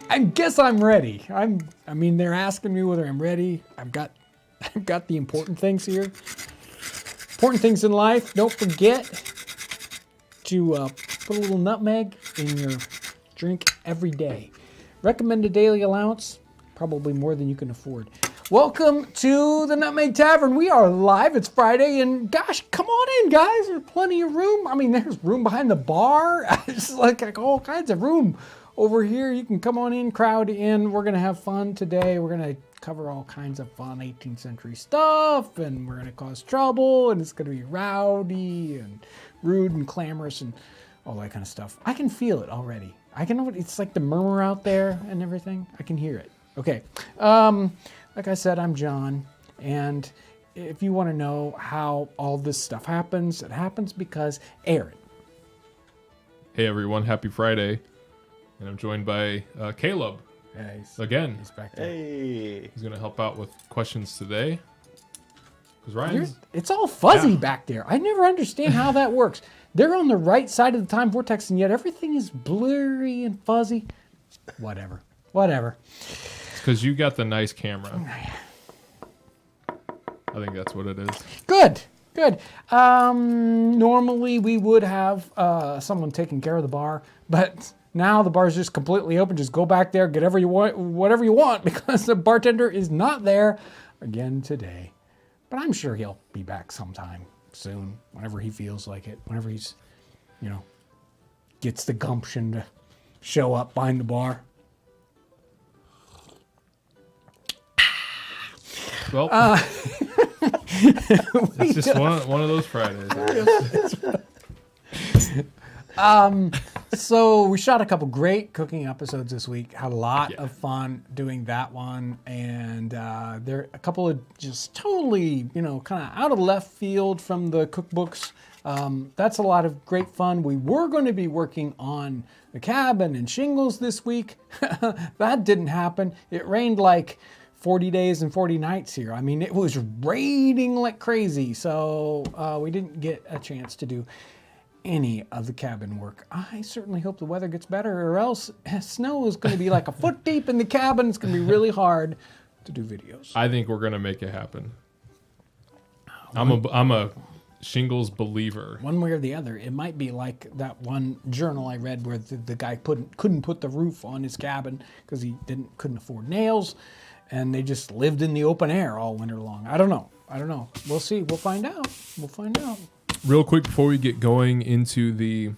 I guess I'm ready. I mean, they're asking me whether I'm ready. I've got the important things here. Important things in life. Don't forget to put a little nutmeg in your drink every day. Recommended daily allowance, probably more than you can afford. Welcome to the Nutmeg Tavern. We are live. It's Friday, and gosh, come on in, guys. There's plenty of room. I mean, there's room behind the bar. It's like all kinds of room over here. You can come on in, crowd in. We're going to have fun today. We're going to cover all kinds of fun 18th century stuff, and we're going to cause trouble, and it's going to be rowdy and rude and clamorous and all that kind of stuff. I can feel it already. It's like the murmur out there and everything. I can hear it. Okay. Like I said, I'm John, and if you want to know how all this stuff happens, it happens because Aaron. Hey everyone, happy Friday. And I'm joined by Caleb. Yeah, again. He's back there. Hey. He's going to help out with questions today. Because Ryan's... It's all fuzzy back there. I never understand how that works. They're on the right side of the time vortex, and yet everything is blurry and fuzzy. Whatever. It's because you got the nice camera. I think that's what it is. Good. Normally we would have someone taking care of the bar, but now the bar's just completely open. Just go back there, get whatever you want, because the bartender is not there again today. But I'm sure he'll be back sometime soon, whenever he feels like it, whenever he's, gets the gumption to show up behind the bar. Well, it's just one of those Fridays. So we shot a couple great cooking episodes this week. Had a lot of fun doing that one, and there are a couple of just totally, kind of out of left field from the cookbooks. That's a lot of great fun. We were going to be working on the cabin and shingles this week. That didn't happen. It rained like 40 days and 40 nights here. I mean, it was raining like crazy, so we didn't get a chance to do any of the cabin work. I certainly hope the weather gets better, or else snow is going to be like a foot deep in the cabin. It's going to be really hard to do videos. I think we're going to make it happen. I'm a shingles believer. One way or the other. It might be like that one journal I read where the guy couldn't put the roof on his cabin because he couldn't afford nails, and they just lived in the open air all winter long. I don't know. We'll see. We'll find out. Real quick before we get going into the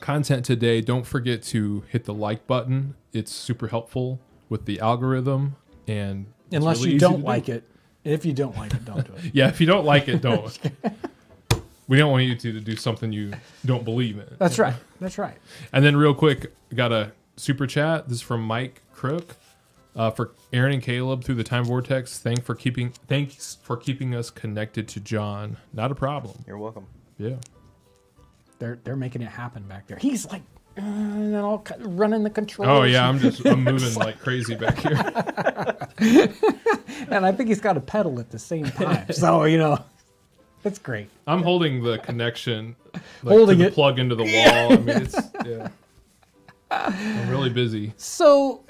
content today, don't forget to hit the like button. It's super helpful with the algorithm, and unless you don't like it. If you don't like it, don't do it. Yeah, if you don't like it, don't. We don't want you to do something you don't believe in. That's right. And then real quick, got a super chat. This is from Mike Crook. For Aaron and Caleb through the time vortex, thanks for keeping us connected to John. Not a problem. You're welcome. Yeah. They're making it happen back there. He's like all running the controls. Oh yeah, I'm moving like crazy back here. And I think he's got a pedal at the same time. So it's great. I'm holding the connection, holding the plug into the wall. I mean, I'm really busy. So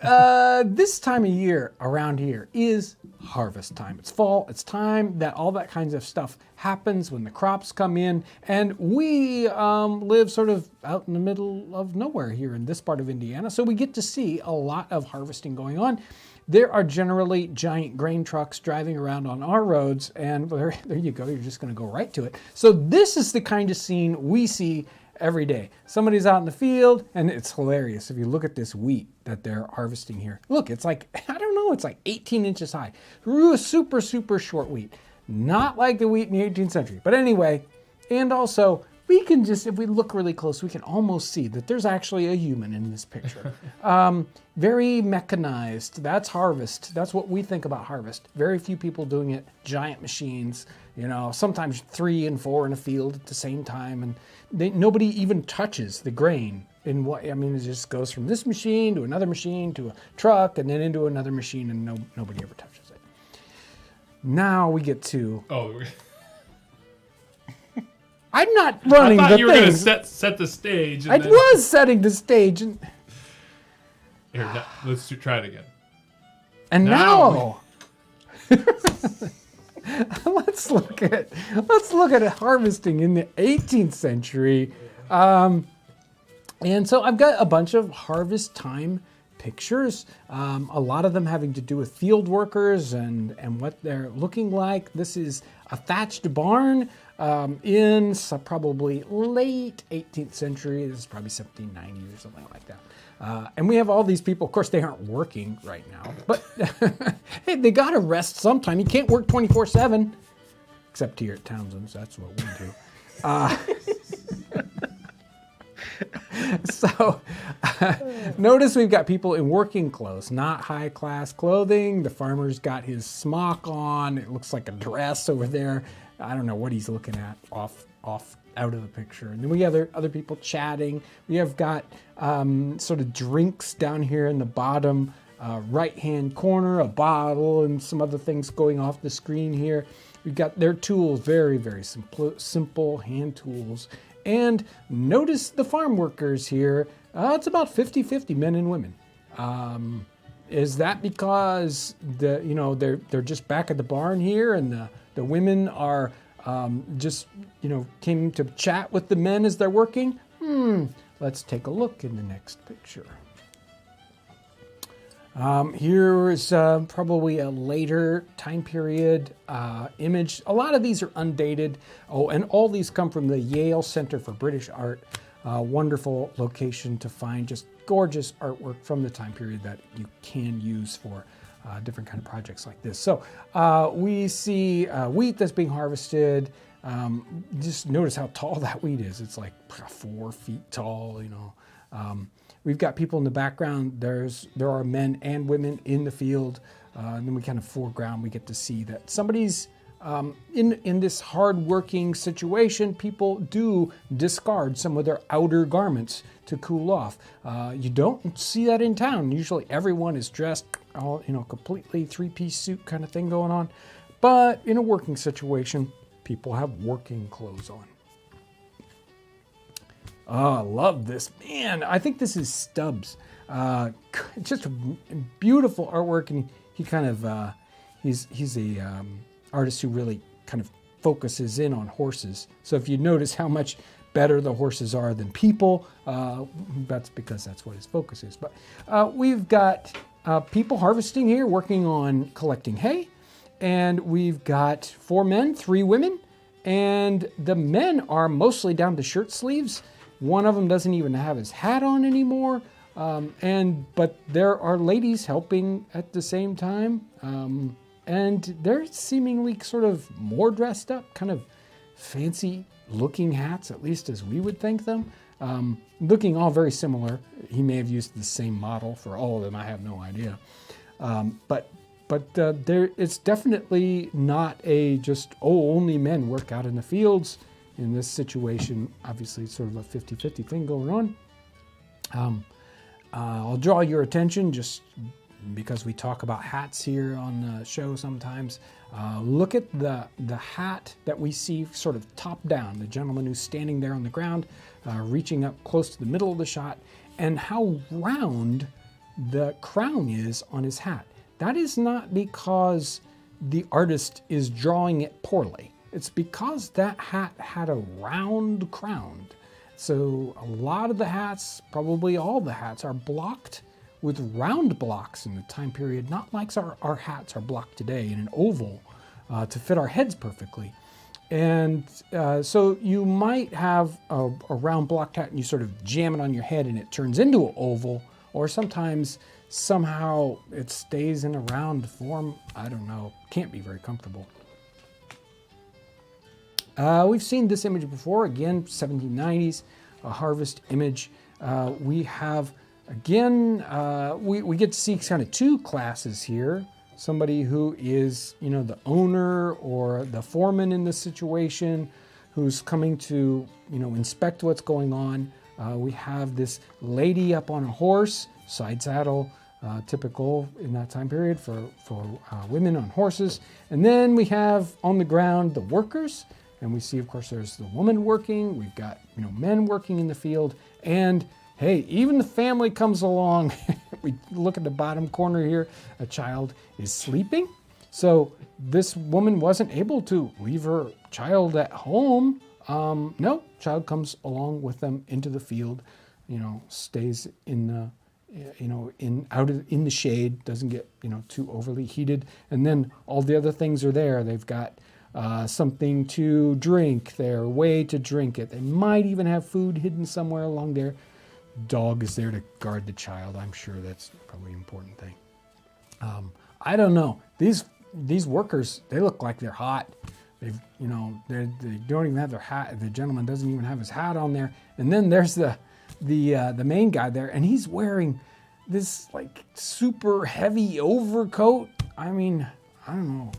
this time of year around here is harvest time. It's fall. It's time that all that kinds of stuff happens when the crops come in. And we live sort of out in the middle of nowhere here in this part of Indiana. So we get to see a lot of harvesting going on. There are generally giant grain trucks driving around on our roads. And there you go. You're just going to go right to it. So this is the kind of scene we see every day. Somebody's out in the field, and it's hilarious. If you look at this wheat that they're harvesting here, look, it's like, it's like 18 inches high. Super, super short wheat. Not like the wheat in the 18th century. But anyway, and also, we can just, if we look really close, we can almost see that there's actually a human in this picture. Very mechanized. That's harvest. That's what we think about harvest. Very few people doing it. Giant machines, sometimes 3 and 4 in a field at the same time. And nobody even touches the grain. It just goes from this machine to another machine to a truck and then into another machine, and nobody ever touches it. Now we get to... I'm not running I thought the you were going to things. set the stage. I was setting the stage, and Here, let's try it again. now let's look at harvesting in the 18th century. And so I've got a bunch of harvest time pictures, a lot of them having to do with field workers and what they're looking like. This is a thatched barn in probably late 18th century. This is probably 1790 or something like that. And we have all these people. Of course, they aren't working right now, but hey, they got to rest sometime. You can't work 24/7, except here at Townsends. That's what we do. So notice we've got people in working clothes, not high class clothing. The farmer's got his smock on. It looks like a dress over there. I don't know what he's looking at off out of the picture. And then we have other people chatting. We have got sort of drinks down here in the bottom right hand corner, a bottle and some other things going off the screen here. We've got their tools, very, very simple hand tools. And notice the farm workers here. It's about 50-50 men and women. Is that because they're just back at the barn here, and the women are just came to chat with the men as they're working? Let's take a look in the next picture. Here is probably a later time period image. A lot of these are undated. Oh, and all these come from the Yale Center for British Art. Wonderful location to find just gorgeous artwork from the time period that you can use for different kind of projects like this. So we see wheat that's being harvested. Just notice how tall that wheat is. It's like 4 feet tall, We've got people in the background. There are men and women in the field. And then we kind of foreground, we get to see that somebody's in this hard-working situation. People do discard some of their outer garments to cool off. You don't see that in town. Usually everyone is dressed all, completely 3-piece suit kind of thing going on. But in a working situation, people have working clothes on. Oh, I love this. Man, I think this is Stubbs. Just a beautiful artwork, and he kind of, he's a artist who really kind of focuses in on horses. So if you notice how much better the horses are than people, that's because that's what his focus is. But we've got people harvesting here, working on collecting hay, and we've got 4 men, 3 women, and the men are mostly down to shirt sleeves. One of them doesn't even have his hat on anymore. But there are ladies helping at the same time. And they're seemingly sort of more dressed up, kind of fancy looking hats, at least as we would think them. Looking all very similar. He may have used the same model for all of them. I have no idea. But it's definitely not only men work out in the fields. In this situation, obviously, it's sort of a 50-50 thing going on. I'll draw your attention just because we talk about hats here on the show sometimes. Look at the hat that we see sort of top down, the gentleman who's standing there on the ground, reaching up close to the middle of the shot, and how round the crown is on his hat. That is not because the artist is drawing it poorly. It's because that hat had a round crown. So a lot of the hats, probably all the hats, are blocked with round blocks in the time period, not like our hats are blocked today in an oval to fit our heads perfectly. And so you might have a round blocked hat and you sort of jam it on your head and it turns into an oval, or sometimes somehow it stays in a round form. I don't know, can't be very comfortable. We've seen this image before, again, 1790s, a harvest image. We have, again, we get to see kind of 2 classes here. Somebody who is, the owner or the foreman in this situation, who's coming to, inspect what's going on. We have this lady up on a horse, side saddle, typical in that time period for women on horses. And then we have on the ground the workers. and we see, of course, there's the woman working. We've got, men working in the field, and hey, even the family comes along. We look at the bottom corner here. A child is sleeping. So this woman wasn't able to leave her child at home. No, child comes along with them into the field, stays in the, in the shade, doesn't get, too overly heated. And then all the other things are there. They've got something to drink there, a way to drink it. They might even have food hidden somewhere along there. Dog is there to guard the child. I'm sure that's probably an important thing. I don't know. These workers, they look like they're hot. They don't even have their hat. The gentleman doesn't even have his hat on there. And then there's the main guy there, and he's wearing this like super heavy overcoat. I mean, I don't know.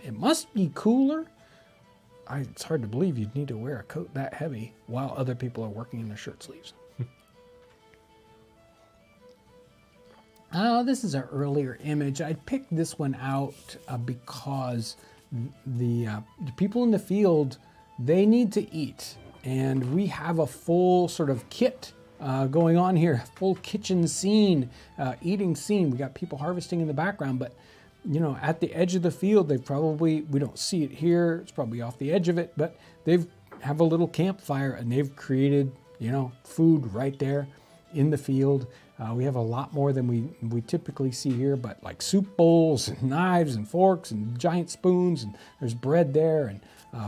It must be cooler. It's hard to believe you'd need to wear a coat that heavy while other people are working in their shirt sleeves. This is an earlier image. I picked this one out because the people in the field, they need to eat. And we have a full sort of kit going on here, full kitchen scene, eating scene. We got people harvesting in the background, but at the edge of the field, we don't see it here. It's probably off the edge of it, but they have a little campfire and they've created, food right there in the field. We have a lot more than we typically see here, but like soup bowls and knives and forks and giant spoons, and there's bread there and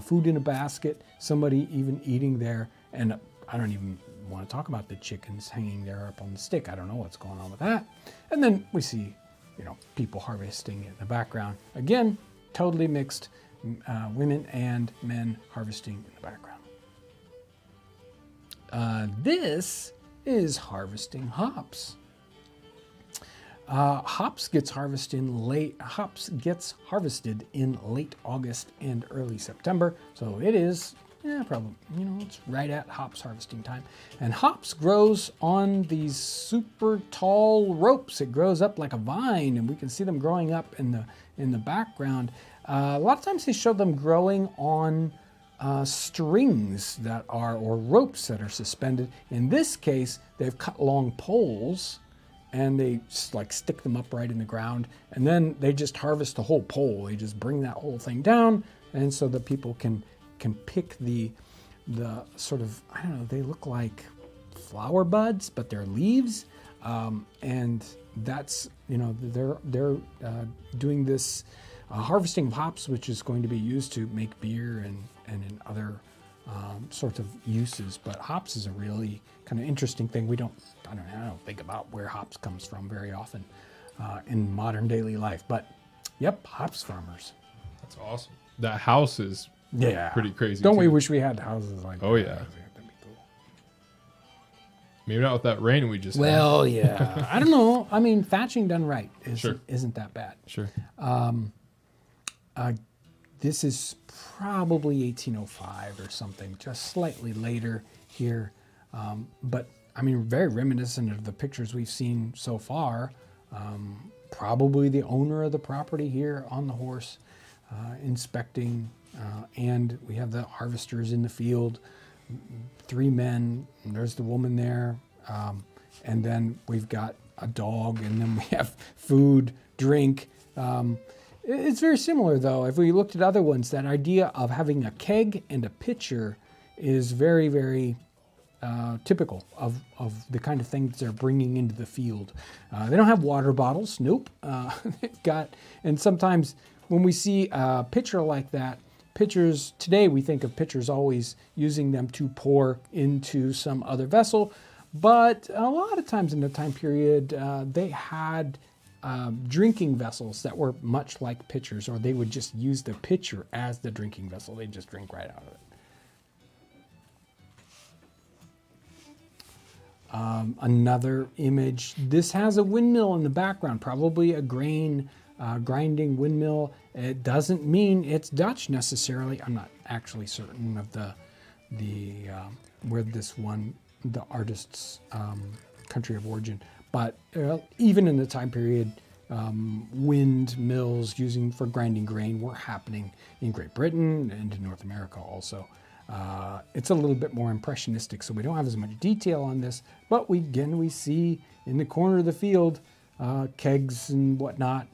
food in a basket, somebody even eating there. And I don't even want to talk about the chickens hanging there up on the stick. I don't know what's going on with that. And then we see, people harvesting in the background. Again, totally mixed, women and men harvesting in the background. This is harvesting hops. Hops gets harvested in late August and early September. So it is probably, it's right at hops harvesting time. And hops grows on these super tall ropes. It grows up like a vine, and we can see them growing up in the background. A lot of times they show them growing on strings or ropes that are suspended. In this case, they've cut long poles and they stick them upright in the ground, and then they just harvest the whole pole. They just bring that whole thing down, and so that people can pick the sort of, I don't know, they look like flower buds, but they're leaves, and that's, they're doing this harvesting of hops, which is going to be used to make beer and in other sorts of uses. But hops is a really kind of interesting thing. I don't think about where hops comes from very often in modern daily life. But yep, hops farmers. That's awesome. That house is pretty crazy. Don't we wish we had houses like that? Oh yeah. That'd be cool. Maybe not with that rain we just had. Well, yeah. I don't know. I mean, thatching done right isn't that bad. Sure. This is probably 1805 or something, just slightly later here. But I mean, very reminiscent of the pictures we've seen so far. Probably the owner of the property here on the horse, inspecting, and we have the harvesters in the field, 3 men, and there's the woman there, and then we've got a dog, and then we have food, drink. It's very similar, though. If we looked at other ones, that idea of having a keg and a pitcher is very, very typical of the kind of things they're bringing into the field. They don't have water bottles. Nope. They've got, and sometimes when we see a pitcher like that, pitchers, today we think of pitchers always using them to pour into some other vessel, but a lot of times in the time period, they had drinking vessels that were much like pitchers, or they would just use the pitcher as the drinking vessel. They'd just drink right out of it. Another image. This has a windmill in the background, probably a grain grinding windmill. It doesn't mean it's Dutch necessarily. I'm not actually certain of the where this one, the artist's country of origin. But even in the time period, windmills using for grinding grain were happening in Great Britain and in North America also. It's a little bit more impressionistic, so we don't have as much detail on this, but we see in the corner of the field kegs and whatnot,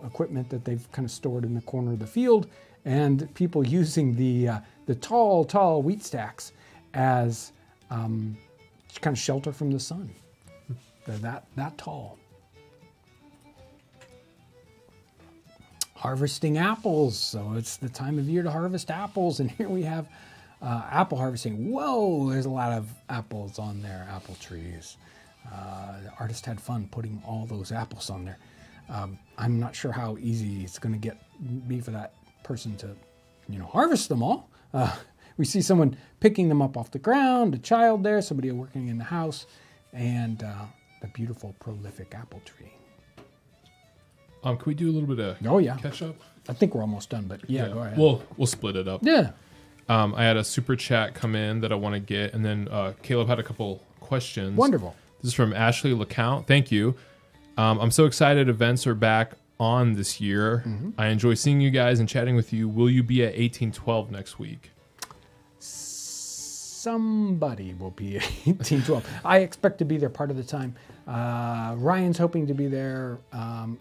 equipment that they've kind of stored in the corner of the field, and people using the tall wheat stacks as kind of shelter from the sun. They're that tall. Harvesting apples. So it's the time of year to harvest apples. And here we have apple harvesting. Whoa, there's a lot of apples on there, apple trees. The artist had fun putting all those apples on there. I'm not sure how easy it's going to be for that person to, harvest them all. We see someone picking them up off the ground, a child there, somebody working in the house, and the beautiful prolific apple tree. Can we do a little bit of catch up? I think we're almost done, but yeah, go ahead. We'll split it up. Yeah. I had a super chat come in that I want to get, and then Caleb had a couple questions. Wonderful. This is from Ashley LeCount. Thank you. I'm so excited events are back on this year. Mm-hmm. I enjoy seeing you guys and chatting with you. Will you be at 1812 next week? Somebody will be at 1812. I expect to be there part of the time. Ryan's hoping to be there,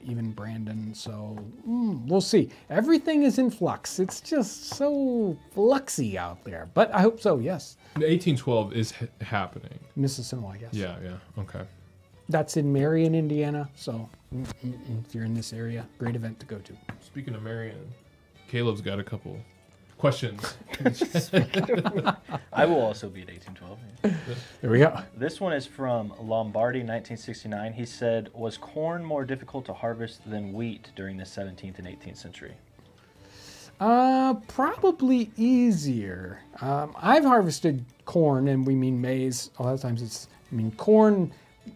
even Brandon. So we'll see. Everything is in flux. It's just so fluxy out there. But I hope so, yes. 1812 is happening. Mississippi, yes. Yeah, okay. That's in Marion, Indiana. So if you're in this area, great event to go to. Speaking of Marion, Caleb's got a couple questions. I will also be at 1812. Yeah. There we go. This one is from Lombardi, 1969. He said, was corn more difficult to harvest than wheat during the 17th and 18th century? Probably easier. I've harvested corn, and we mean maize. A lot of times corn.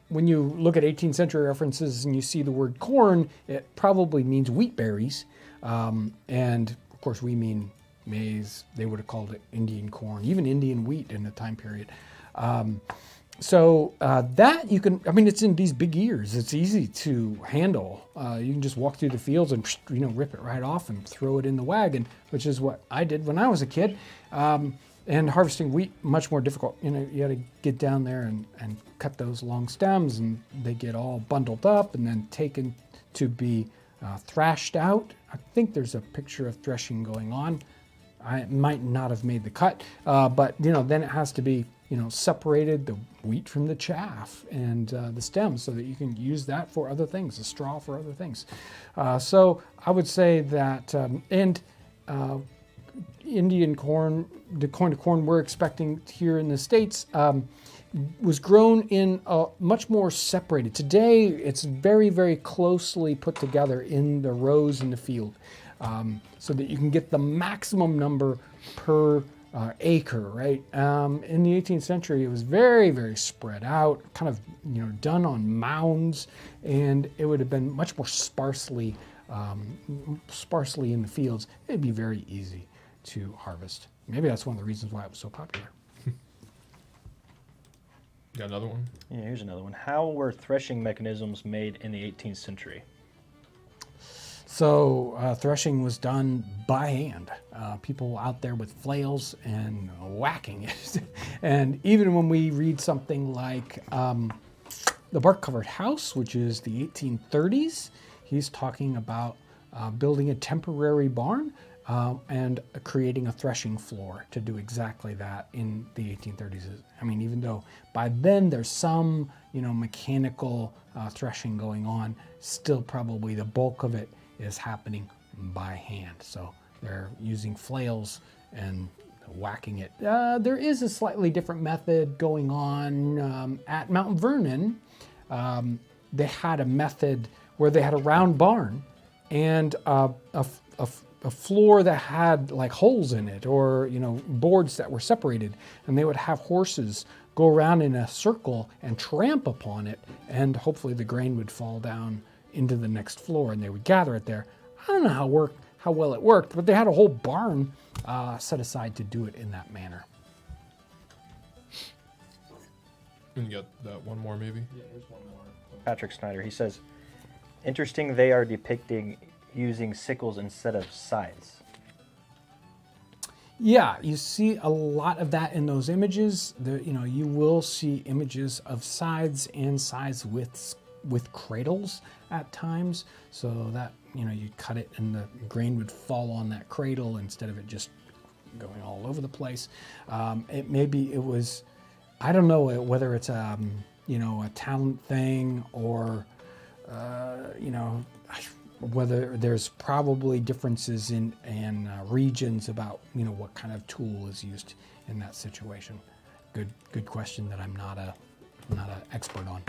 When you look at 18th century references and you see the word corn, it probably means wheat berries. And of course we mean maize. They would have called it Indian corn, even Indian wheat in the time period. So that you can, it's in these big ears. It's easy to handle. You can just walk through the fields and, rip it right off and throw it in the wagon, which is what I did when I was a kid. And harvesting wheat, much more difficult. You had to get down there and cut those long stems, and they get all bundled up and then taken to be thrashed out. I think there's a picture of threshing going on. I might not have made the cut, but then it has to be separated, the wheat from the chaff and the stems, so that you can use that for other things, the straw for other things. So I would say that, Indian corn, the kind of corn we're expecting here in the States, was grown in much more separated. Today, it's very, very closely put together in the rows in the field, so that you can get the maximum number per acre, right? In the 18th century, it was very, very spread out, kind of, done on mounds, and it would have been much more sparsely in the fields. It'd be very easy to harvest. Maybe that's one of the reasons why it was so popular. Got another one? Yeah, here's another one. How were threshing mechanisms made in the 18th century? So threshing was done by hand. People out there with flails and whacking it. And even when we read something like The Bark-Covered House, which is the 1830s, he's talking about building a temporary barn and creating a threshing floor to do exactly that in the 1830s. Even though by then there's some, mechanical threshing going on, still probably the bulk of it is happening by hand. So they're using flails and whacking it. There is a slightly different method going on at Mount Vernon. They had a method where they had a round barn and a floor that had like holes in it, or boards that were separated, and they would have horses go around in a circle and tramp upon it, and hopefully the grain would fall down into the next floor and they would gather it there. I don't know how well it worked, but they had a whole barn set aside to do it in that manner. And you got that one more maybe? Yeah, here's one more. Patrick Snyder, he says, Interesting, they are depicting using sickles instead of scythes. Yeah, you see a lot of that in those images. You will see images of scythes and scythes with cradles at times, so that you cut it and the grain would fall on that cradle instead of it just going all over the place. It was, I don't know whether it's a talent thing or whether there's probably differences in regions about what kind of tool is used in that situation. Good question that I'm not a expert on.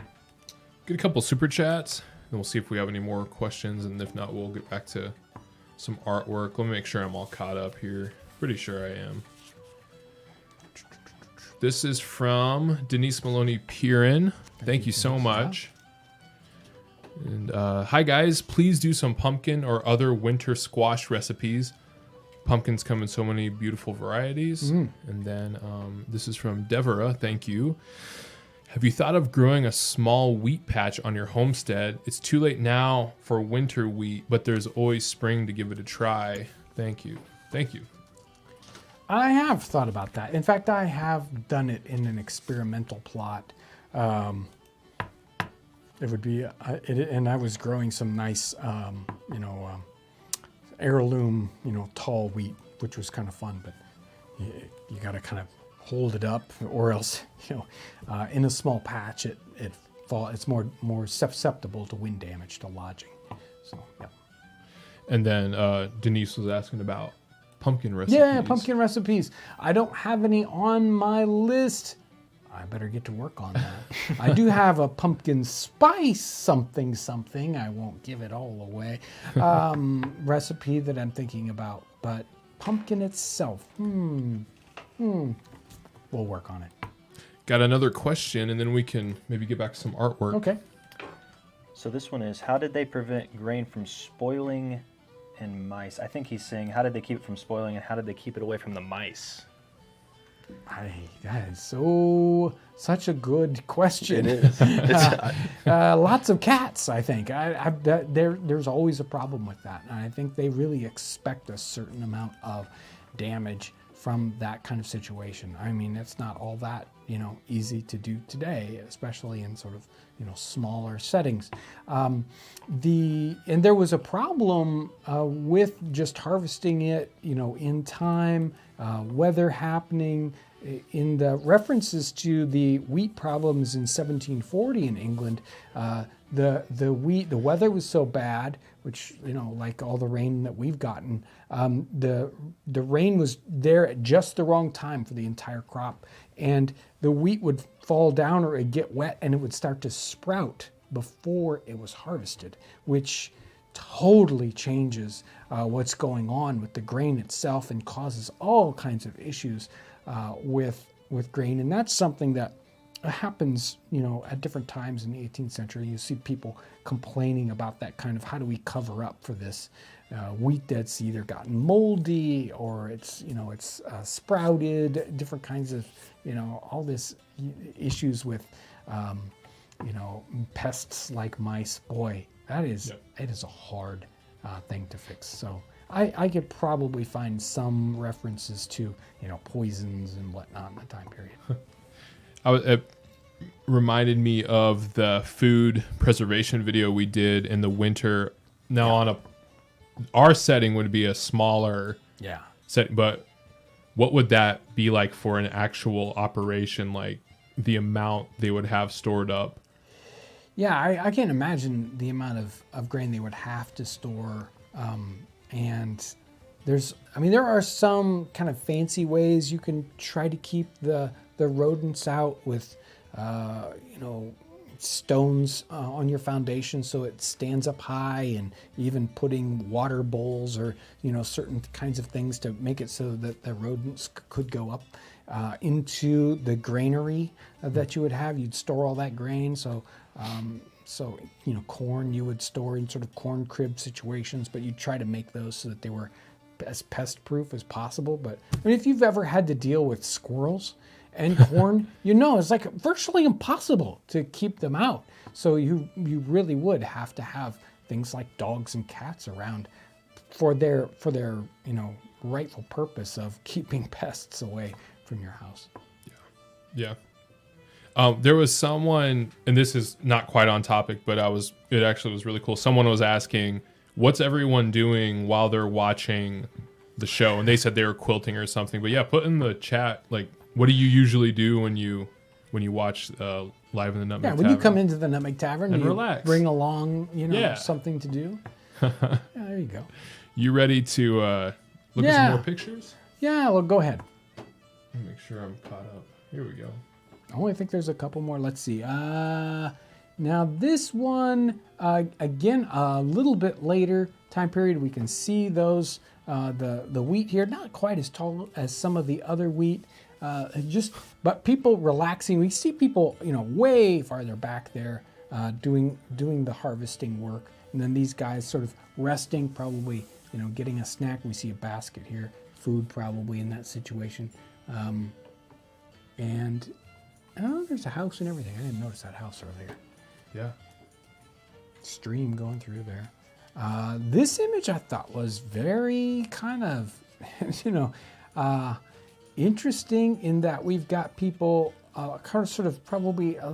Get a couple super chats, and we'll see if we have any more questions, and if not, we'll get back to some artwork. Let me make sure I'm all caught up here. Pretty sure I am. This is from Denise Maloney Piran. Thank you so much. And hi guys, please do some pumpkin or other winter squash recipes. Pumpkins come in so many beautiful varieties. And then this is from Devera. Thank you. Have you thought of growing a small wheat patch on your homestead? It's too late now for winter wheat, but there's always spring to give it a try. Thank you. Thank you. I have thought about that. In fact, I have done it in an experimental plot. It would be, and I was growing some nice, heirloom, tall wheat, which was kind of fun. But you got to kind of hold it up, or else, in a small patch, it's more susceptible to wind damage, to lodging. So, yeah. And then Denise was asking about pumpkin recipes. Yeah, pumpkin recipes. I don't have any on my list. I better get to work on that. I do have a pumpkin spice something. I won't give it all away. Recipe that I'm thinking about, but pumpkin itself. We'll work on it. Got another question, and then we can maybe get back to some artwork. Okay. So this one is, how did they prevent grain from spoiling and mice? I think he's saying, how did they keep it from spoiling, and how did they keep it away from the mice? That is such a good question. It is. Lots of cats, I think. There's always a problem with that. And I think they really expect a certain amount of damage from that kind of situation. I mean, it's not all that, easy to do today, especially in sort of, smaller settings. And there was a problem with just harvesting it, in time, weather happening. In the references to the wheat problems in 1740 in England, the weather was so bad, which, like all the rain that we've gotten, the rain was there at just the wrong time for the entire crop, and the wheat would fall down or it'd get wet and it would start to sprout before it was harvested, which totally changes what's going on with the grain itself and causes all kinds of issues with grain. And that's something that happens, at different times in the 18th century. You see people complaining about that kind of, how do we cover up for this wheat that's either gotten moldy or it's sprouted, different kinds of, all this issues with, pests like mice. Boy, it is a hard thing to fix. So I could probably find some references to, poisons and whatnot in the time period. It reminded me of the food preservation video we did in the winter. Now our setting would be a smaller setting, but what would that be like for an actual operation? Like the amount they would have stored up? Yeah, I can't imagine the amount of grain they would have to store. And there are some kind of fancy ways you can try to keep the rodents out with, stones on your foundation so it stands up high, and even putting water bowls or, certain kinds of things to make it so that the rodents could go up into the granary that you would have. You'd store all that grain. So, corn you would store in sort of corn crib situations, but you'd try to make those so that they were as pest proof as possible. But if you've ever had to deal with squirrels and corn, it's like virtually impossible to keep them out. So you really would have to have things like dogs and cats around for their rightful purpose of keeping pests away from your house. Yeah. There was someone, and this is not quite on topic, but it actually was really cool. Someone was asking, what's everyone doing while they're watching the show? And they said they were quilting or something. But yeah, put in the chat, like, what do you usually do when you watch live in the Nutmeg Tavern? When you come into the Nutmeg Tavern, and you relax. bring along, something to do. There you go. You ready to look at some more pictures? Yeah, well, go ahead. Let me make sure I'm caught up. Here we go. Oh, I think there's a couple more. Let's see. Now this one, again, a little bit later time period. We can see those, the wheat here, not quite as tall as some of the other wheat. But people relaxing. We see people, way farther back there, doing the harvesting work. And then these guys sort of resting, probably, getting a snack. We see a basket here, food probably in that situation. And there's a house and everything. I didn't notice that house earlier. Yeah. Stream going through there. This image I thought was very kind of, interesting in that we've got people kind of sort of probably a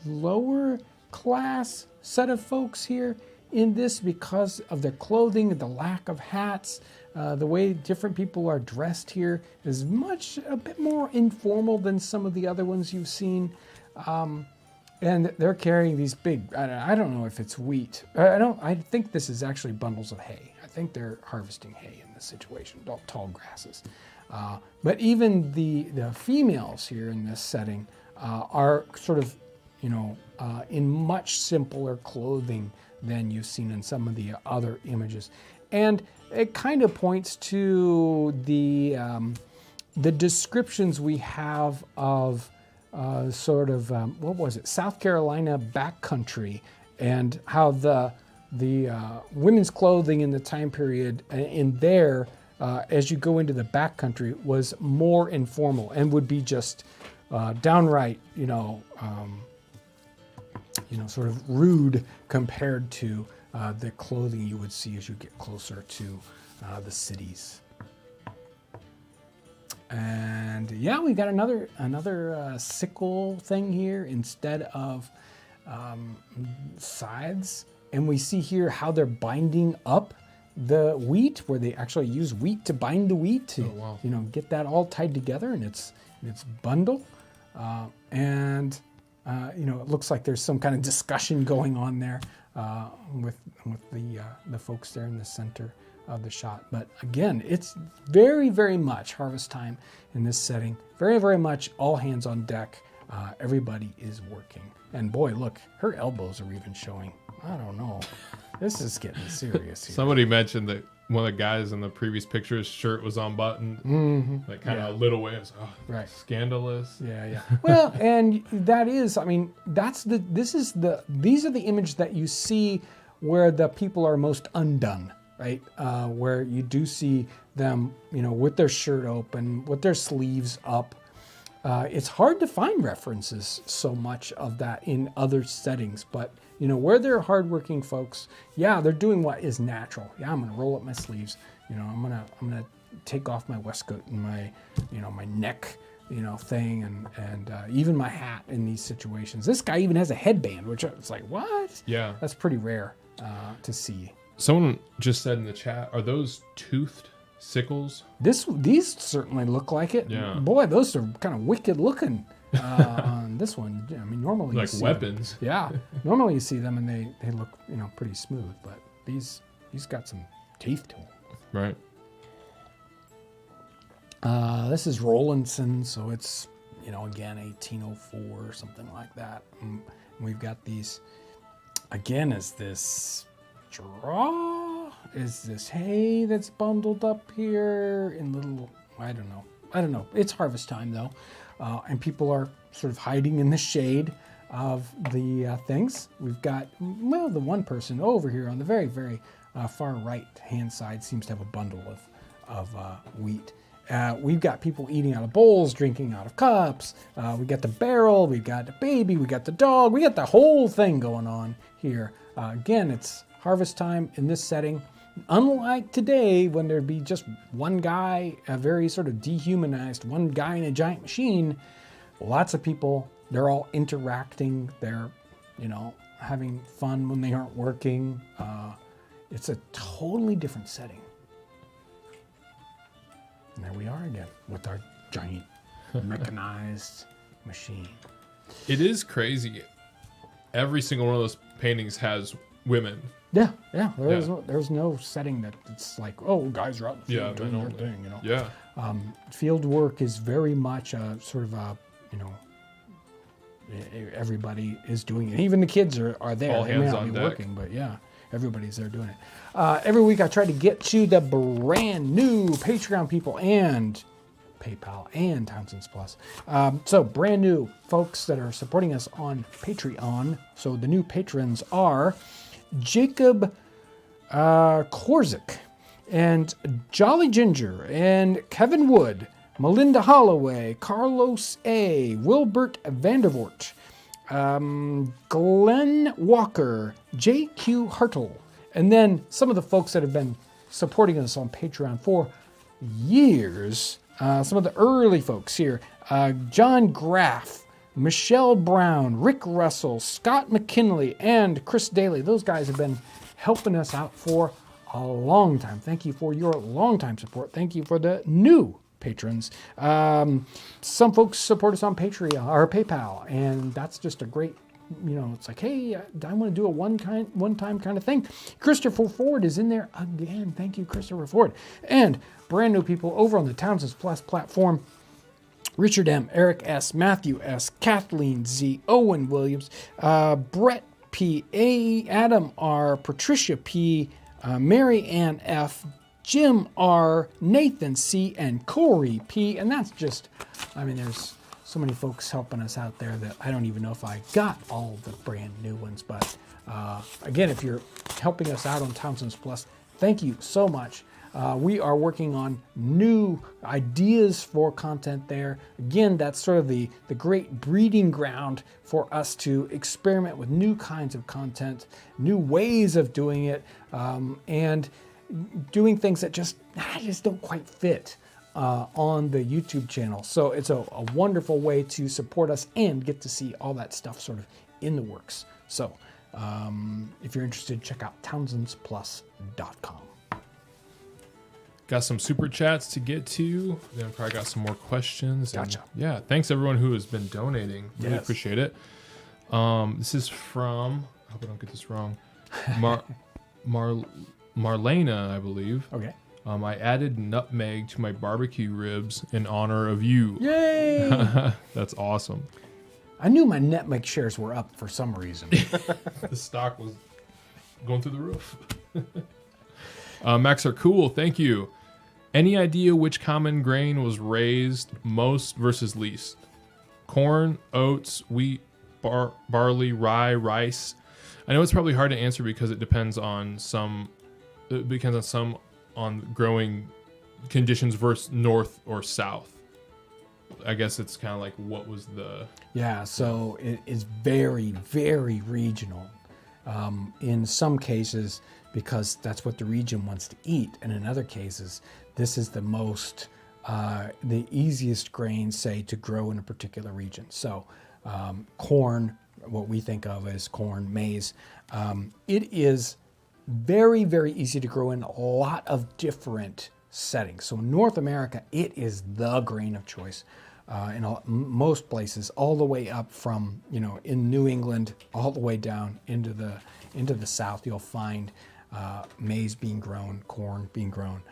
lower class set of folks here in this because of their clothing, the lack of hats, the way different people are dressed here is a bit more informal than some of the other ones you've seen. And they're carrying these big, I don't know if it's wheat. I think this is actually bundles of hay. I think they're harvesting hay in this situation, tall grasses. But even the females here in this setting are sort of, in much simpler clothing than you've seen in some of the other images. And it kind of points to the descriptions we have of South Carolina backcountry, and how the women's clothing in the time period in there, as you go into the backcountry, was more informal and would be just downright, sort of rude compared to the clothing you would see as you get closer to the cities. And yeah, we got another sickle thing here instead of scythes, and we see here how they're binding up the wheat, where they actually use wheat to bind the wheat to get that all tied together in its bundle. And it looks like there's some kind of discussion going on there with the folks there in the center of the shot. But again, it's very, very much harvest time in this setting. Very, very much all hands on deck. Everybody is working. And boy, look, her elbows are even showing. I don't know. This is getting serious here. Somebody mentioned that one of the guys in the previous picture, his shirt was unbuttoned. Mm-hmm. Like kind of a little way. Right. Scandalous. Yeah. Well, and that is, these are the images that you see where the people are most undone, right? Where you do see them, with their shirt open, with their sleeves up. It's hard to find references so much of that in other settings, but where they're hardworking folks, they're doing what is natural. I'm gonna roll up my sleeves. I'm gonna take off my waistcoat and my, my neck, thing, and even my hat in these situations. This guy even has a headband, which it's like, what? Yeah, that's pretty rare to see. Someone just said in the chat, are those toothed sickles? These certainly look like it. Yeah. Boy, those are kind of wicked looking on this one. Normally like you see weapons. Them. Yeah. Normally you see them and they look pretty smooth, but these got some teeth to them. Right. This is Rollinson, so it's again 1804 or something like that. And we've got these again. Is this straw? Is this hay that's bundled up here in little? I don't know. It's harvest time though, and people are sort of hiding in the shade of the things. We've got the one person over here on the very, very far right hand side seems to have a bundle of wheat. We've got people eating out of bowls, drinking out of cups. We got the barrel, we got the baby, we got the dog, we got the whole thing going on here. Again, it's harvest time in this setting, unlike today when there'd be just one guy, a very sort of dehumanized, one guy in a giant machine, lots of people, they're all interacting, they're, having fun when they aren't working. It's a totally different setting. And there we are again with our giant mechanized machine. It is crazy. Every single one of those paintings has women. Yeah. There's no setting that it's like, oh, guys are out in the field doing their thing, Yeah. Field work is very much a sort of a, everybody is doing it. Even the kids are there. All they may hands not on be deck. working, but yeah, everybody's there doing it. Every week I try to get to the brand new Patreon people and PayPal and Townsends Plus. So brand new folks that are supporting us on Patreon. So the new patrons are Jacob Korzik and Jolly Ginger and Kevin Wood, Melinda Holloway, Carlos A., Wilbert Vandervoort, Glenn Walker, J.Q. Hartle, and then some of the folks that have been supporting us on Patreon for years. Some of the early folks here, John Graff, Michelle Brown, Rick Russell, Scott McKinley, and Chris Daly. Those guys have been helping us out for a long time. Thank you for your long-time support. Thank you for the new patrons. Some folks support us on Patreon or PayPal, and that's just a great, it's like, hey, I want to do a one-time kind of thing. Christopher Ford is in there again. Thank you, Christopher Ford. And brand new people over on the Townsends Plus platform: Richard M., Eric S., Matthew S., Kathleen Z., Owen Williams, Brett P., Adam R., Patricia P., Mary Ann F., Jim R., Nathan C., and Corey P. And that's just, there's so many folks helping us out there that I don't even know if I got all the brand new ones. But again, if you're helping us out on Townsends Plus, thank you so much. We are working on new ideas for content there. Again, that's sort of the great breeding ground for us to experiment with new kinds of content, new ways of doing it, and doing things that just don't quite fit on the YouTube channel. So it's a wonderful way to support us and get to see all that stuff sort of in the works. So if you're interested, check out townsensplus.com. Got some super chats to get to. Then probably got some more questions. Gotcha. Yeah, thanks everyone who has been donating. Really Yes. appreciate it. This is from, I hope I don't get this wrong, Marlena, I believe. Okay. I added nutmeg to my barbecue ribs in honor of you. Yay! That's awesome. I knew my nutmeg shares were up for some reason. The stock was going through the roof. Max are cool. Thank you. Any idea which common grain was raised most versus least? Corn, oats, wheat, barley, rye, rice. I know it's probably hard to answer because it depends on some on growing conditions versus north or south. I guess it's kind of like what was the... Yeah, so it is very, very regional. In some cases, because that's what the region wants to eat, and in other cases, this is the most, the easiest grain, say, to grow in a particular region. So corn, what we think of as corn, maize, it is very, very easy to grow in a lot of different settings. So in North America, it is the grain of choice. In most places, all the way up from, in New England, all the way down into the South, you'll find maize being grown, corn being grown.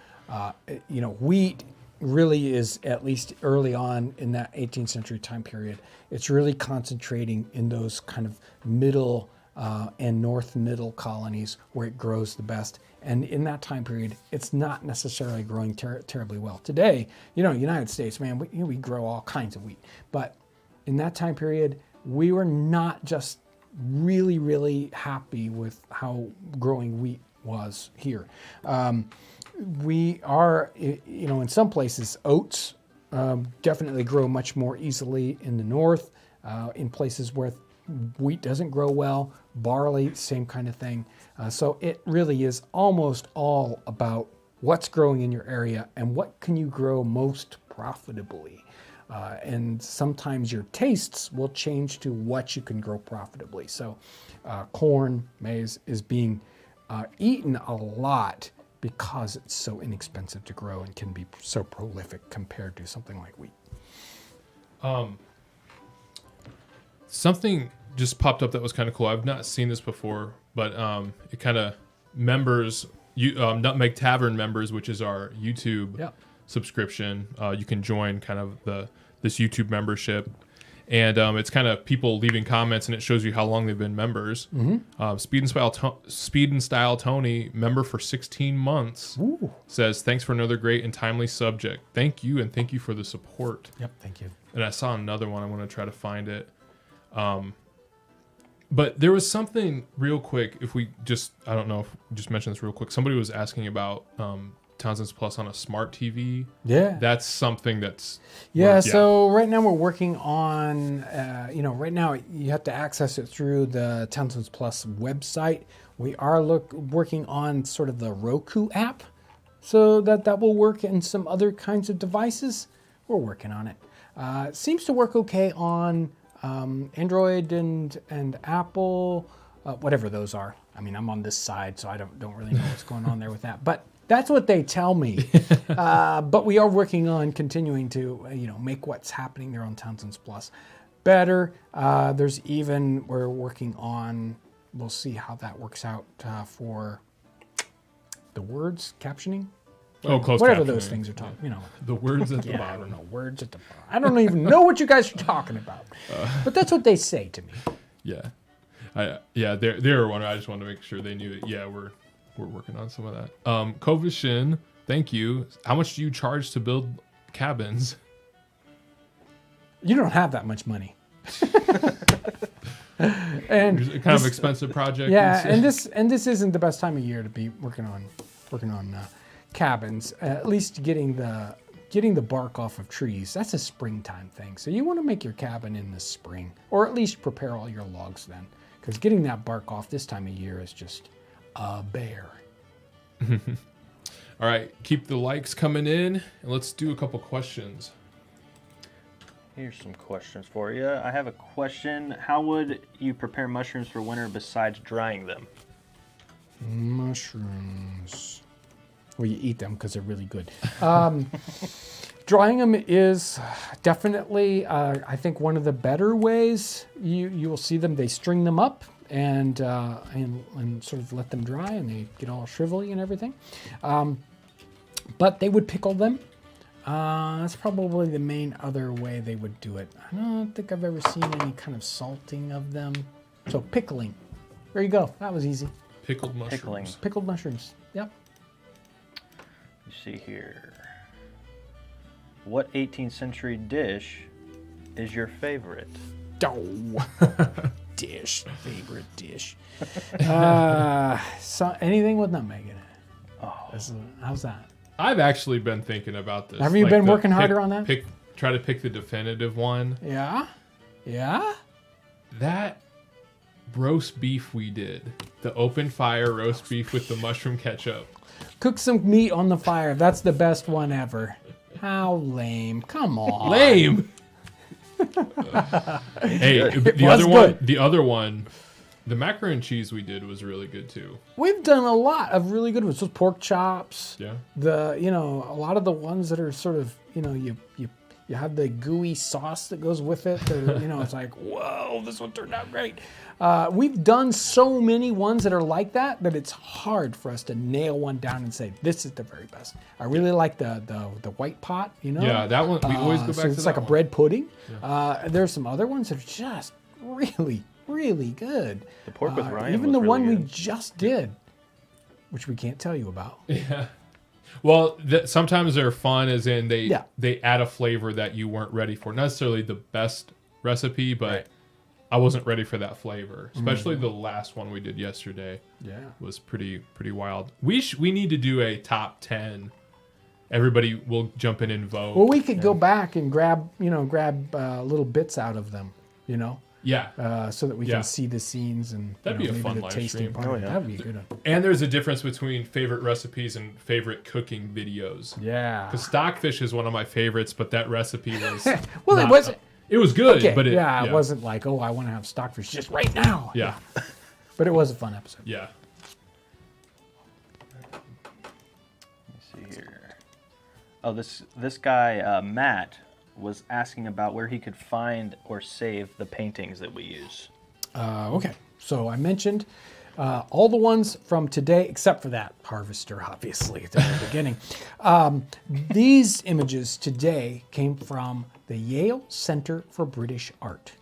Wheat really is, at least early on in that 18th century time period, it's really concentrating in those kind of middle and north middle colonies where it grows the best. And in that time period, it's not necessarily growing terribly well. Today, United States, man, we grow all kinds of wheat. But in that time period, we were not just really, really happy with how growing wheat was here. We are, in some places, oats definitely grow much more easily in the north. In places where Wheat doesn't grow well. Barley, same kind of thing. So it really is almost all about what's growing in your area and what can you grow most profitably. And sometimes your tastes will change to what you can grow profitably. So corn, maize is being eaten a lot because it's so inexpensive to grow and can be so prolific compared to something like wheat. Something just popped up that was kind of cool. I've not seen this before, but it kind of members, Nutmeg Tavern members, which is our YouTube subscription. You can join kind of this YouTube membership, and it's kind of people leaving comments, and it shows you how long they've been members. Speed and Style Tony, member for 16 months, says, "Thanks for another great and timely subject. Thank you, and thank you for the support." Yep, thank you. And I saw another one. I want to try to find it. But there was something real quick. If we just, I don't know if we just mention this real quick. Somebody was asking about Townsends Plus on a smart TV. Yeah. That's something that's... So right now we're working on, right now you have to access it through the Townsends Plus website. We are working on sort of the Roku app so that will work in some other kinds of devices. We're working on it. It seems to work okay on Android and Apple, whatever those are. I mean, I'm on this side, so I don't really know what's going on there with that. But that's what they tell me. But we are working on continuing to, make what's happening there on Townsends Plus better. We're working on, we'll see how that works out for the words captioning. Closed whatever captioning. Those things are talking, The words at the I bottom. don't know, words at the bottom. I don't even know what you guys are talking about. But that's what they say to me. Yeah. They were wondering. I just wanted to make sure they knew that, we're working on some of that. Kovishin, thank you. How much do you charge to build cabins? You don't have that much money. And kind of expensive project. Yeah, and this isn't the best time of year to be working on cabins. At least getting the bark off of trees. That's a springtime thing. So you want to make your cabin in the spring, or at least prepare all your logs then, because getting that bark off this time of year is just a bear. All right, keep the likes coming in, and let's do a couple questions. Here's some questions for you. I have a question. How would you prepare mushrooms for winter besides drying them? Mushrooms. Well, you eat them because they're really good. Drying them is definitely, I think, one of the better ways. You will see them. They string them up and sort of let them dry, and they get all shrivelly and everything. But they would pickle them. That's probably the main other way they would do it. I don't think I've ever seen any kind of salting of them. So pickling. There you go. That was easy. Pickled mushrooms. Pickling. Pickled mushrooms. Yep. You see here. What 18th century dish is your favorite? Favorite dish. So anything with nutmeg in it. Oh. How's that? I've actually been thinking about this. Have you been working harder on that? Try to pick the definitive one. Yeah? Yeah? That roast beef we did. The open fire roast beef with the mushroom ketchup. Cook some meat on the fire. That's the best one ever. How lame. Come on. Lame! Hey, the other one, the macaroni and cheese we did was really good too. We've done a lot of really good ones. Those pork chops. Yeah. A lot of the ones that are sort of, you have the gooey sauce that goes with it. It's like, whoa, this one turned out great. We've done so many ones that are like that it's hard for us to nail one down and say, this is the very best. I really like the white pot, Yeah, that one, we always go back to that. It's like a one. bread pudding. Yeah. There's some other ones that are just really, really good. The pork with Ryan even was the really one we good. just did, which we can't tell you about. Yeah. Well, sometimes they're fun, as in Yeah. they add a flavor that you weren't ready for. Not necessarily the best recipe, but Right. I wasn't ready for that flavor. Especially the last one we did yesterday. Yeah. Was pretty wild. We need to do a top 10. Everybody will jump in and vote. Well, we could go back and grab little bits out of them, Yeah. so that we Yeah. can see the scenes and That'd be a maybe fun the live tasting stream. part. Oh, yeah. That would be a good one. And there's a difference between favorite recipes and favorite cooking videos. Yeah. Because stockfish is one of my favorites, but that recipe was Well, it not- wasn't. It was good, Okay, but it wasn't like, oh, I want to have stockfish just right now. Yeah, But it was a fun episode. yeah. Let's see here. Oh, this guy Matt was asking about where he could find or save the paintings that we use. Okay, so I mentioned all the ones from today, except for that harvester, obviously, at the very beginning. These images today came from the Yale Center for British Art.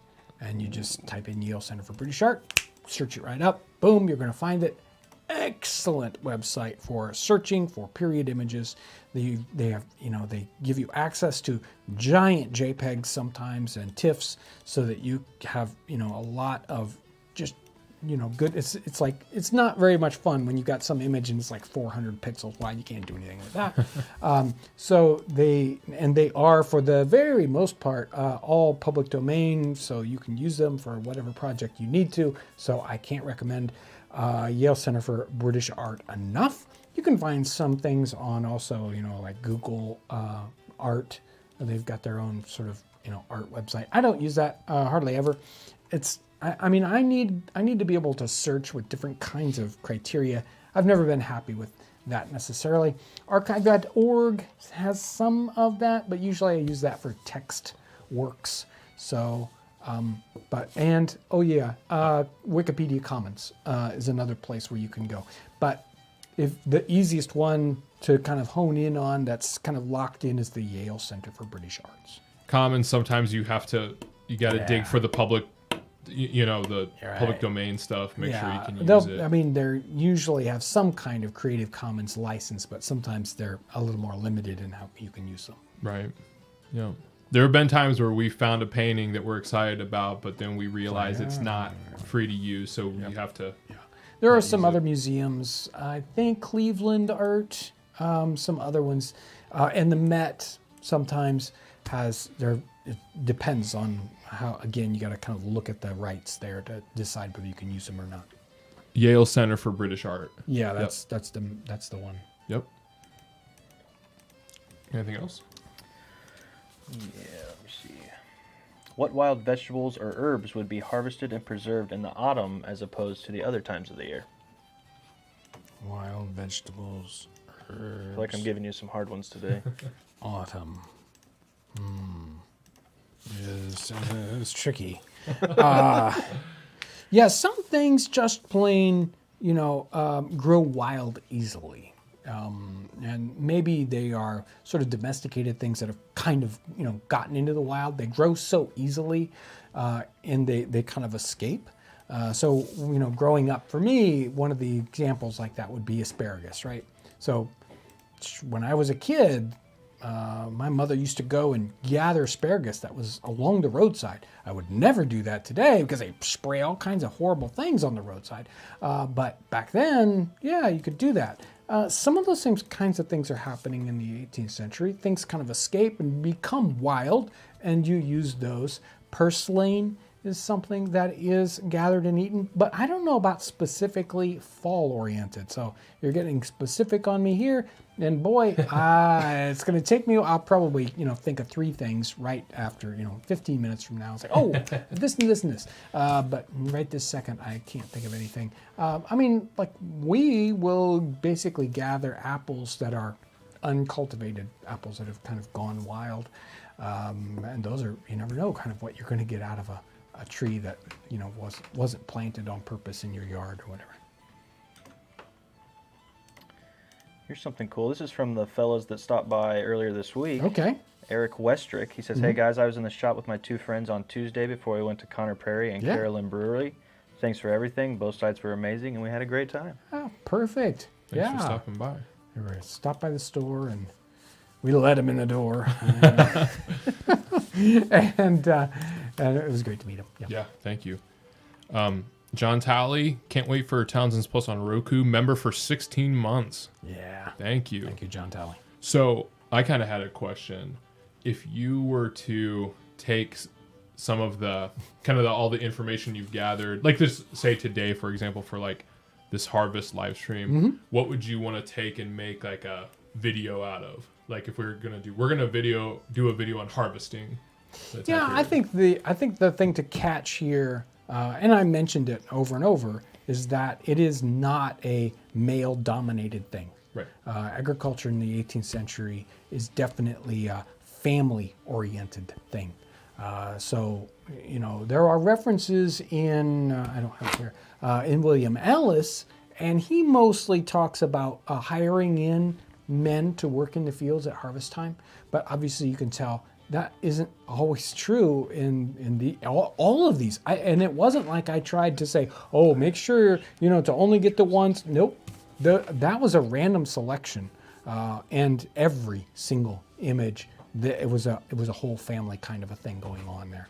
And you just type in Yale Center for British Art, search it right up, boom, you're going to find it. Excellent website for searching for period images. They have, they give you access to giant JPEGs sometimes and TIFFs so that you have, a lot of just, good. It's like, it's not very much fun when you got some image and it's like 400 pixels wide. You can't do anything with that. So they are, for the very most part, all public domain. So you can use them for whatever project you need to. So I can't recommend Yale Center for British Art enough. You can find some things on also, like Google Art. They've got their own sort of, art website. I don't use that hardly ever. I need to be able to search with different kinds of criteria. I've never been happy with that necessarily. Archive.org has some of that, but usually I use that for text works. So, Wikipedia Commons is another place where you can go. But if the easiest one to kind of hone in on that's kind of locked in is the Yale Center for British Arts. Commons, sometimes you got to dig for the public, the Right. public domain stuff. Make sure you can use they'll- it. I mean, they usually have some kind of Creative Commons license, but sometimes they're a little more limited in how you can use them. Right. Yeah. There have been times where we found a painting that we're excited about, but then we realize it's not free to use, so you have to. There are some other museums, I think Cleveland Art, some other ones, and the Met sometimes has it depends on how, again, you got to kind of look at the rights there to decide whether you can use them or not. Yale Center for British Art. Yeah, that's the one. Yep. Anything else? Yeah, let me see. What wild vegetables or herbs would be harvested and preserved in the autumn as opposed to the other times of the year? Wild vegetables, I feel like I'm giving you some hard ones today. autumn. It's tricky. Yeah, some things just plain, grow wild easily. And maybe they are sort of domesticated things that have kind of, gotten into the wild. They grow so easily and they kind of escape. So, growing up for me, one of the examples like that would be asparagus, right? So when I was a kid, my mother used to go and gather asparagus that was along the roadside. I would never do that today because they spray all kinds of horrible things on the roadside. But back then, yeah, you could do that. Some of those same kinds of things are happening in the 18th century. Things kind of escape and become wild, and you use those. Purslane is something that is gathered and eaten, but I don't know about specifically fall-oriented. So you're getting specific on me here, and boy, it's going to take me. I'll probably, think of three things right after, 15 minutes from now. It's like, oh, this and this and this. But right this second, I can't think of anything. We will basically gather apples that are uncultivated apples that have kind of gone wild, and those are, you never know, kind of what you're going to get out of a tree that wasn't planted on purpose in your yard or whatever. Here's something cool. This is from the fellas that stopped by earlier this week. Okay. Eric Westrick. He says, "Hey guys, I was in the shop with my two friends on Tuesday before we went to Connor Prairie and Carolyn Brewery. Thanks for everything. Both sides were amazing, and we had a great time." Oh, perfect. Thanks for stopping by. We were stopped by the store and we let him in the door, and it was great to meet him. Yeah, thank you. John Talley, can't wait for Townsends Plus on Roku. Member for 16 months. Yeah. Thank you. Thank you, John Talley. So I kind of had a question. If you were to take some of the kind of all the information you've gathered, like this, say today, for example, for like this harvest live stream, what would you want to take and make like a video out of? Like if we're gonna do a video on harvesting. Yeah, I think the thing to catch here, and I mentioned it over and over, is that it is not a male-dominated thing. Right. Agriculture in the 18th century is definitely a family-oriented thing. So, you know, there are references in, I don't have it here, in William Ellis, and he mostly talks about hiring in men to work in the fields at harvest time. But obviously you can tell that isn't always true in all of these. And it wasn't like I tried to say, oh, make sure, you know, to only get the ones. Nope. That was a random selection. And every single image, it was a whole family kind of a thing going on there.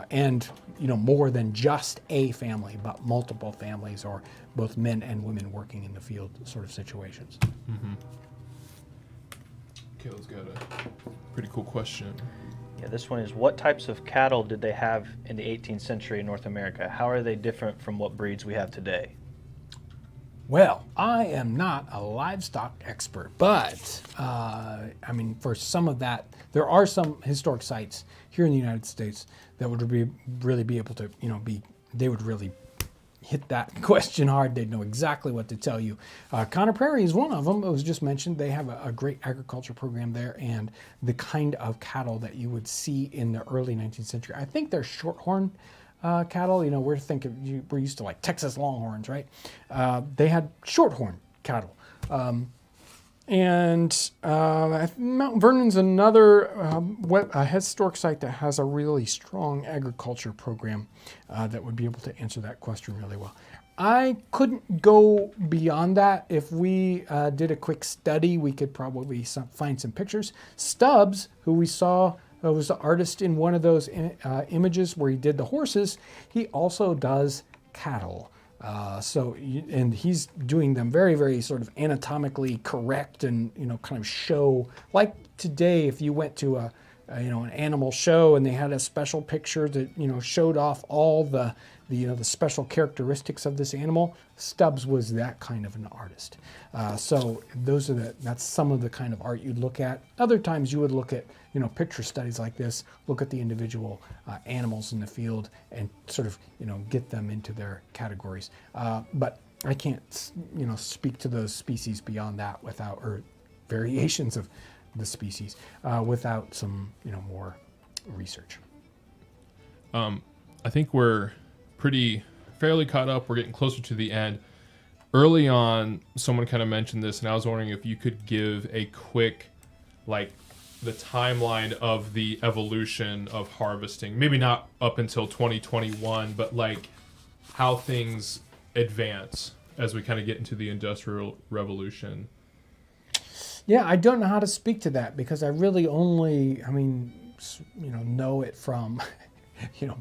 And, you know, more than just a family, but multiple families or both men and women working in the field sort of situations. Mm-hmm. Caleb's got a pretty cool question. Yeah, this one is, what types of cattle did they have in the 18th century in North America? How are they different from what breeds we have today? Well, I am not a livestock expert, but I mean, for some of that, there are some historic sites here in the United States that would really be able to, you know, they would really hit that question hard. They'd know exactly what to tell you. Conner Prairie is one of them. It was just mentioned. They have a great agriculture program there, and the kind of cattle that you would see in the early 19th century. I think they're shorthorn cattle. You know, we're used to like Texas Longhorns, right? They had shorthorn cattle. And Mount Vernon's another historic site that has a really strong agriculture program that would be able to answer that question really well. I couldn't go beyond that. If we did a quick study, we could probably find some pictures. Stubbs, who we saw was the artist in one of those images where he did the horses, he also does cattle. And he's doing them very, very sort of anatomically correct and, you know, kind of show, like today, if you went to an animal show and they had a special picture that, you know, showed off all the special characteristics of this animal, Stubbs was that kind of an artist. So that's some of the kind of art you'd look at. Other times you would look at, you know, picture studies like this, look at the individual animals in the field and sort of, you know, get them into their categories. But I can't, you know, speak to those species beyond that or variations of the species without some, you know, more research. I think we're fairly caught up. We're getting closer to the end. Early on, someone kind of mentioned this, and I was wondering if you could give a quick, like, the timeline of the evolution of harvesting. Maybe not up until 2021, but like how things advance as we kind of get into the Industrial Revolution. Yeah, I don't know how to speak to that because I really only, know it from,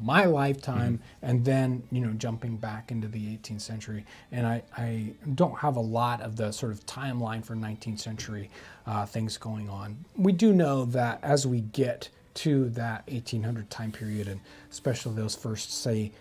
my lifetime and then, jumping back into the 18th century. And I don't have a lot of the sort of timeline for 19th century things going on. We do know that as we get to that 1800 time period, and especially those first, say,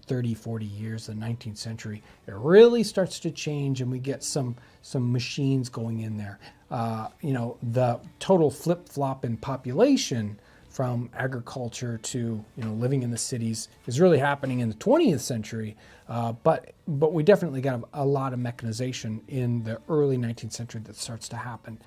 30, 40 years of the 19th century, it really starts to change and we get some machines going in there. The total flip-flop in population from agriculture to living in the cities is really happening in the 20th century, but we definitely got a lot of mechanization in the early 19th century that starts to happen.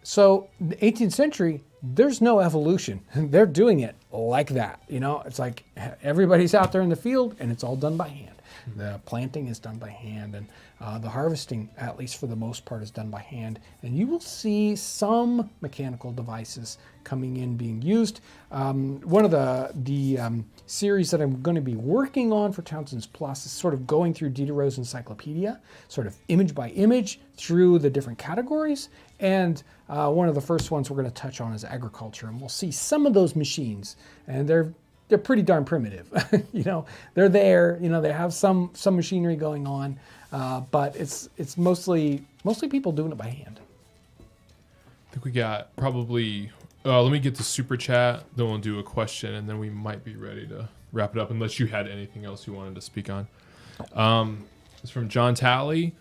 So the 18th century, there's no evolution. They're doing it like that. It's like everybody's out there in the field and it's all done by hand. The planting is done by hand, and the harvesting, at least for the most part, is done by hand. And you will see some mechanical devices coming in being used. One of the series that I'm going to be working on for Townsends Plus is sort of going through Diderot's encyclopedia, sort of image by image through the different categories. And one of the first ones we're going to touch on is agriculture, and we'll see some of those machines, and they're pretty darn primitive. They're there. They have some machinery going on, but it's mostly people doing it by hand. I think we got probably Let me get the super chat, then we'll do a question, and then we might be ready to wrap it up, unless you had anything else you wanted to speak on. It's from John Talley.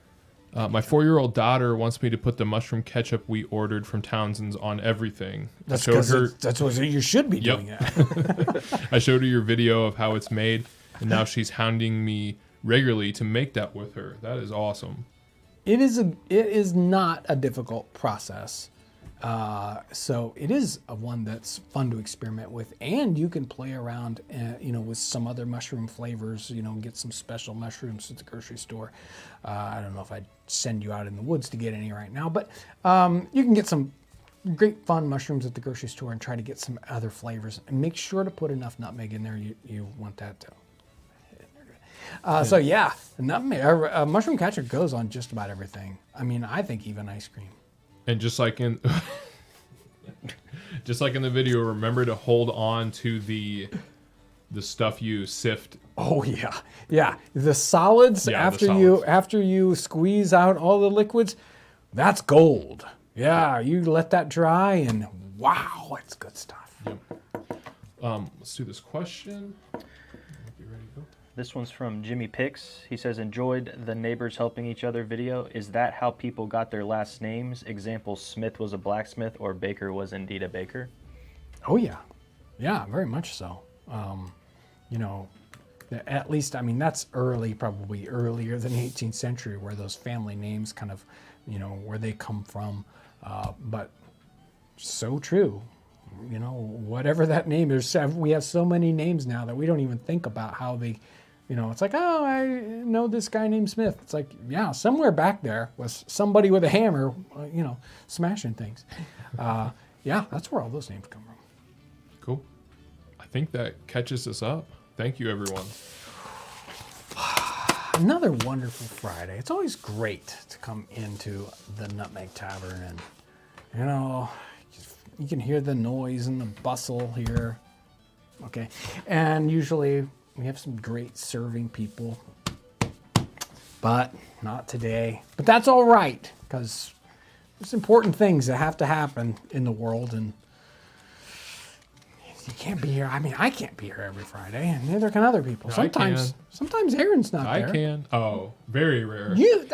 My 4-year-old daughter wants me to put the mushroom ketchup we ordered from Townsends on everything. That's what you should be doing. That. I showed her your video of how it's made, and now she's hounding me regularly to make that with her. That is awesome. It is not a difficult process. So it is one that's fun to experiment with, and you can play around, with some other mushroom flavors, and get some special mushrooms at the grocery store. I don't know if I'd send you out in the woods to get any right now, but you can get some great fun mushrooms at the grocery store and try to get some other flavors. And make sure to put enough nutmeg in there. You want that to. So yeah, nutmeg, mushroom ketchup goes on just about everything. I mean, I think even ice cream. And just like in the video, remember to hold on to the stuff you sift. Oh yeah. The solids after you squeeze out all the liquids, that's gold. Yeah, you let that dry and wow, it's good stuff. Yep. Let's do this question. You ready to go? This one's from Jimmy Pix. He says, enjoyed the neighbors helping each other video. Is that how people got their last names? Example, Smith was a blacksmith or Baker was indeed a baker. Oh yeah. Yeah, very much so. At least, I mean, that's probably earlier than the 18th century where those family names kind of, where they come from. But so true. Whatever that name is, we have so many names now that we don't even think about how they, it's like, oh, I know this guy named Smith. It's like, yeah, somewhere back there was somebody with a hammer, smashing things. Yeah, that's where all those names come from. Cool. I think that catches us up. Thank you, everyone. Another wonderful Friday. It's always great to come into the Nutmeg Tavern and, you can hear the noise and the bustle here. Okay. And usually we have some great serving people, but not today. But that's all right, because there's important things that have to happen in the world, and you can't be here. I mean, I can't be here every Friday, and neither can other people. Sometimes Aaron's not there. I can. Oh, very rare. You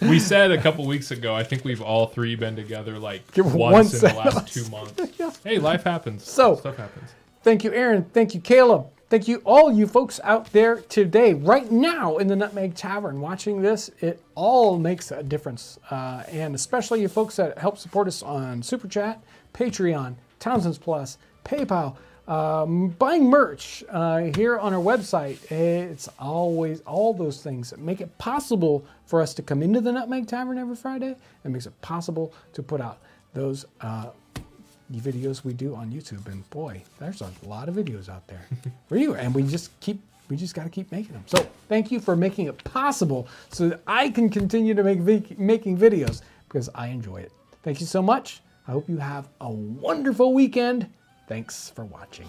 We said a couple weeks ago, I think we've all three been together once in the last 2 months. Yeah. Hey, life happens. Stuff happens. Thank you, Aaron. Thank you, Caleb. Thank you, all you folks out there today, right now in the Nutmeg Tavern, watching this. It all makes a difference. And especially you folks that help support us on Super Chat, Patreon, Townsends Plus, PayPal, buying merch here on our website. It's always all those things that make it possible for us to come into the Nutmeg Tavern every Friday, and makes it possible to put out those videos we do on YouTube. And boy, there's a lot of videos out there for you, and we just got to keep making them. So thank you for making it possible so that I can continue to making videos, because I enjoy it. Thank you so much. I hope you have a wonderful weekend. Thanks for watching.